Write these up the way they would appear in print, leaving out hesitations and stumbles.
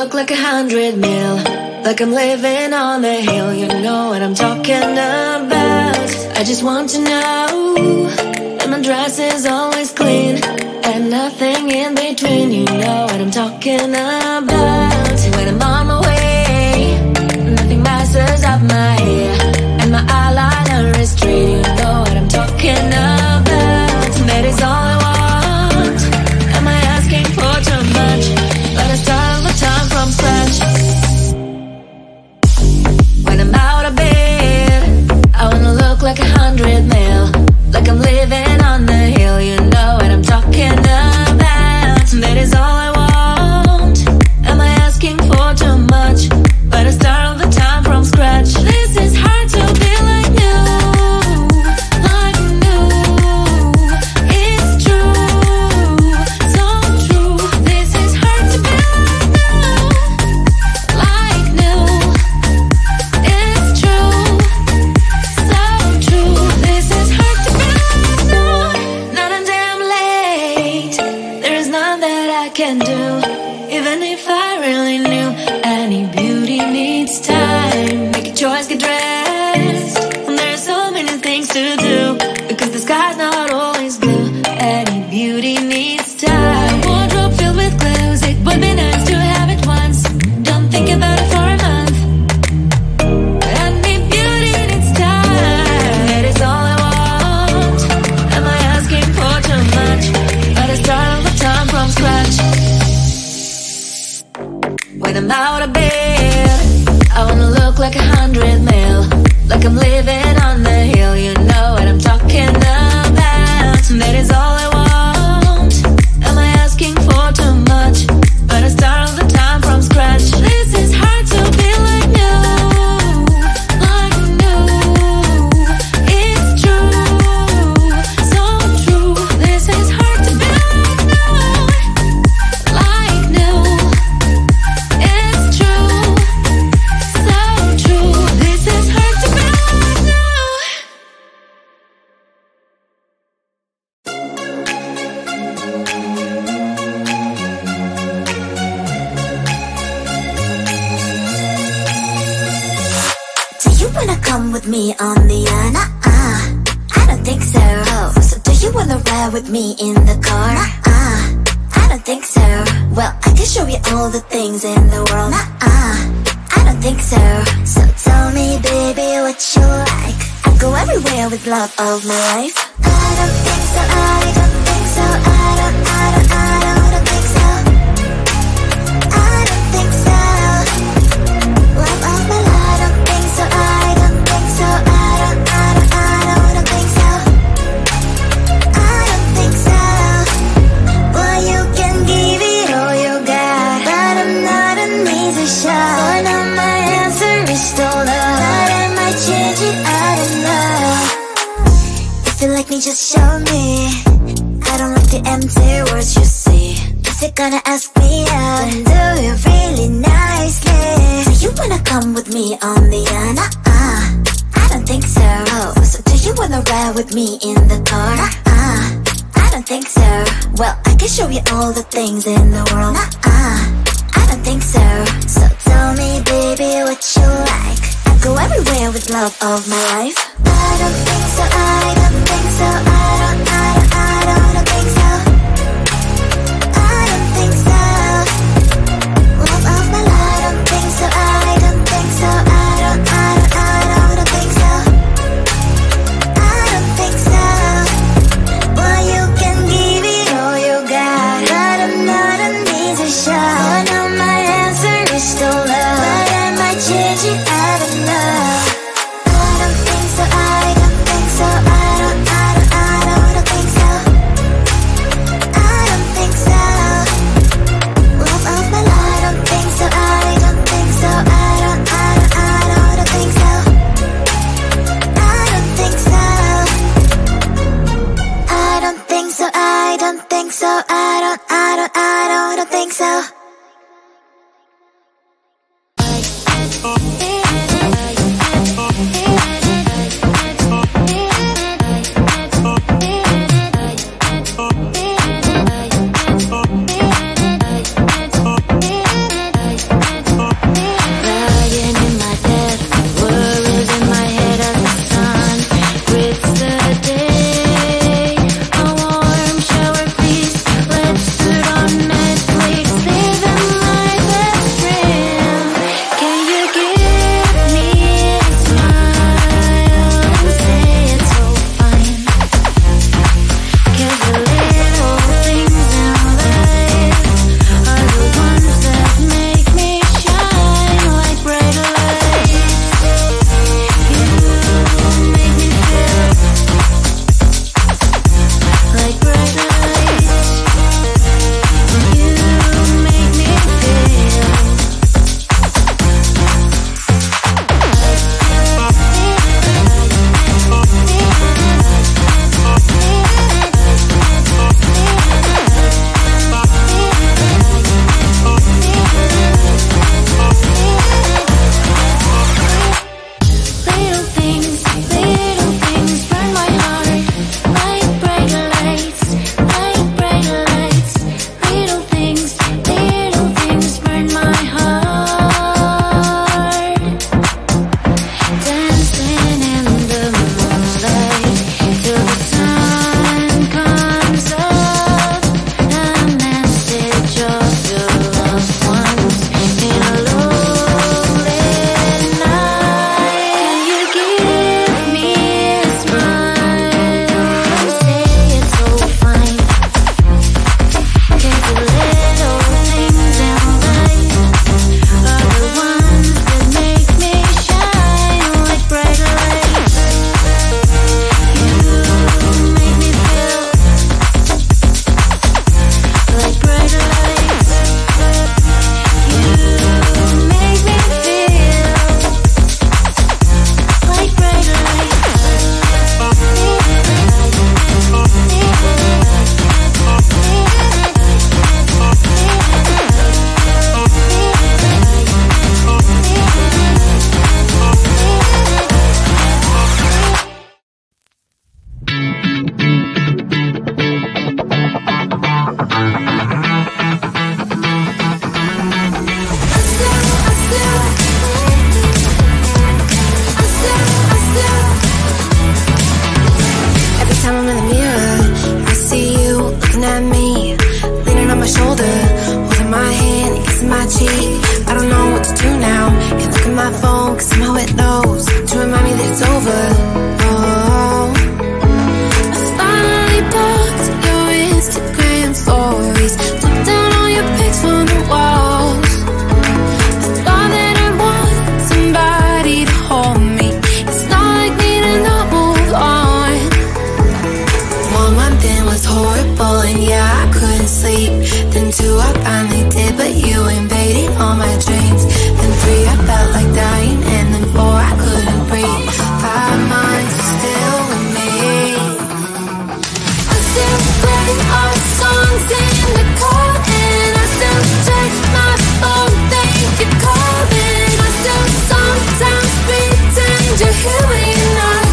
look like 100 mil, like I'm living on the hill. You know what I'm talking about. I just want to know that my dress is always clean and nothing in between. You know what I'm talking about. When I'm on my way, nothing messes up my hair, and my eyeliner is straight. You know what I'm talking about. That is all I want. Am I asking for too much? But I start all the time from scratch. When I'm out of bed, I wanna look like 100 mil, like I'm living on the hill. You know what I'm talking about. That is all I want. Am I asking for too much? But I start all the time from scratch. This is hard to be like new, like new. It's true, so true. This is hard to be like new, it's true, so true. This is hard to be like new. Not a damn late. There is none that I can do, even if I really knew. Any beauty needs time. Make a choice, get dressed. And there are so many things to do, because the sky's not always blue. Any beauty needs time. Wardrobe filled with clues. It would be nice to have it once. Don't think about it for a month. Any beauty needs time. That is all I want. Am I asking for too much? But I start all the time from scratch. When I'm out of bed, I wanna look like 100 mil, like I'm living on the hill. You know what I'm talking about. That is all I want. Am I asking for too much? But I start all the time from scratch. This is hard to be like new, like new. It's true, so true. This is hard to be like new. It's true, so true. This is hard to be like new. Do you wanna come with me on the I don't think so. Oh, so do you wanna ride with me in the car? I don't think so. Well, I can show you all the things in the world. I don't think so. So tell me, baby, what you like. I'll go everywhere with love of my life. I don't think so. I don't think so. I don't think so. I don't think so. Love of my life. I don't think so. I don't think so. I don't think so. I don't think so. Well, you can give it all you got, but I'm not an easy shot. For now my answer is still no, but I might change it, I don't know. If you like me, just show me. I don't like the empty words you see. If you're gonna ask me out, then do it really nicely. Do you wanna come with me on the I don't think so. Oh, so do you wanna ride with me in the car? I don't think so. Well, I can show you all the things in the world. I don't think so. So tell me, baby, what you like. I'll go everywhere with love of my life. I don't think so. I don't think so. I don't think so. I don't think so. Love of my life. I don't think so. I don't think so. I don't think so. I don't think so. Well, you can give it all you got, but I'm not an easy shot. For now my answer is still no, but I might change it, I don't know. I don't think so. I don't think so. I don't think so. I don't think so. Love of my life. I don't think so. I don't think so. I don't think so. I don't think so. I don't think so. I don't think so. I don't think so. unpredictable, and yeah, I couldn't sleep. Then 2, I finally did, but you invaded all my dreams. Then 3, I felt like dying, and then 4, I couldn't breathe. 5 months still with me. I'm still playing our songs in the car, and I still check my phone, think you're calling. I still sometimes pretend you're here when you're not.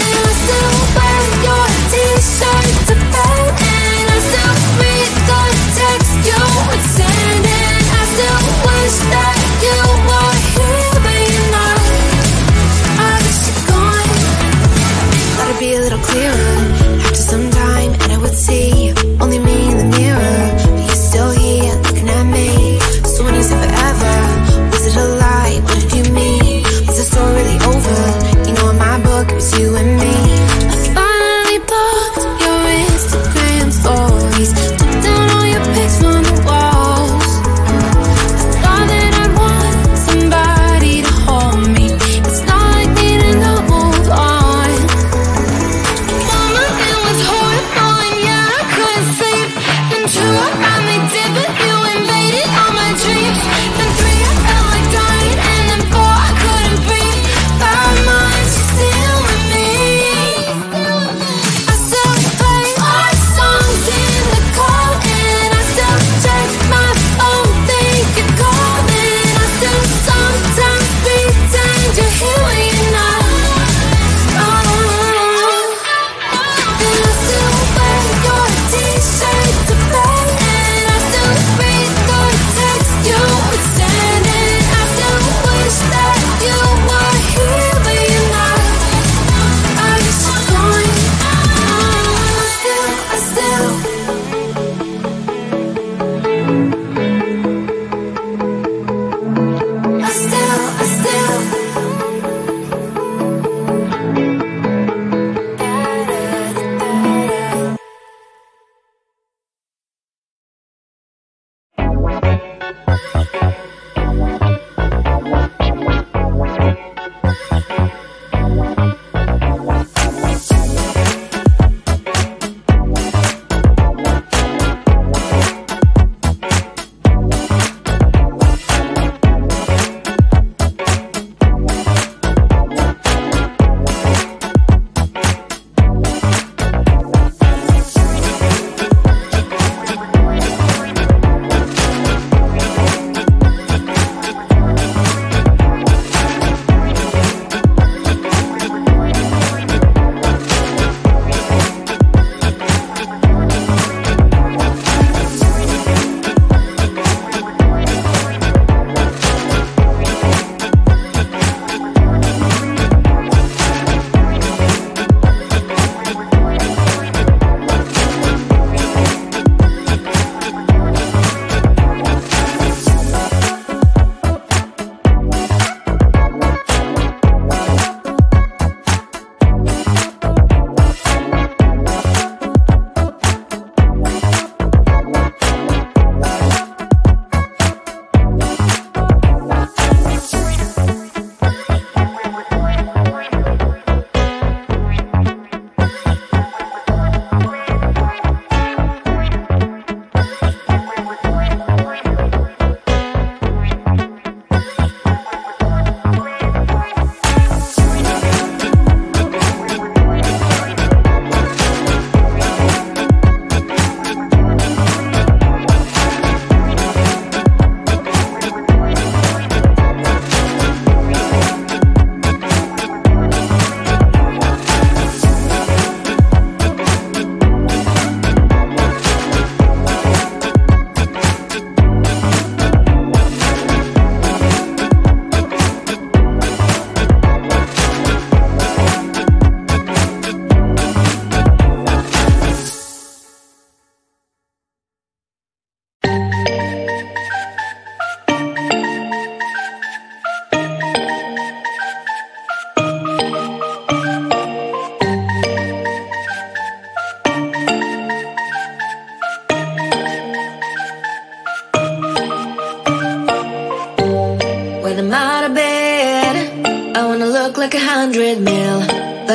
And I still wear your t-shirt to bed, and I still read the text you would send, and I still wish that you were here but you're not. I wish you're gone. Gotta be a little clearer. Have to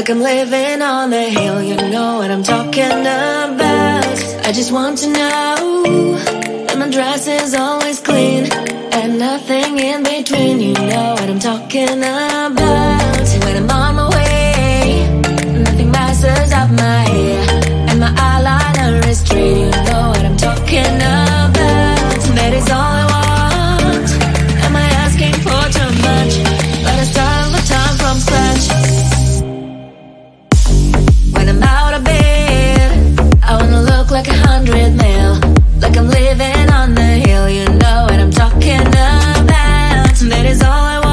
like I'm living on the hill. You know what I'm talking about. I just want to know that my dress is always clean and nothing in between. You know what I'm talking about. When I'm on my way, nothing messes up my hair, and my eyeliner is straight. You know what I'm talking about. That is all I want. Am I asking for too much? But I start my time from scratch. When I'm out of bed, I wanna look like 100 mil, like I'm living on the hill. You know what I'm talking about. That is all I want.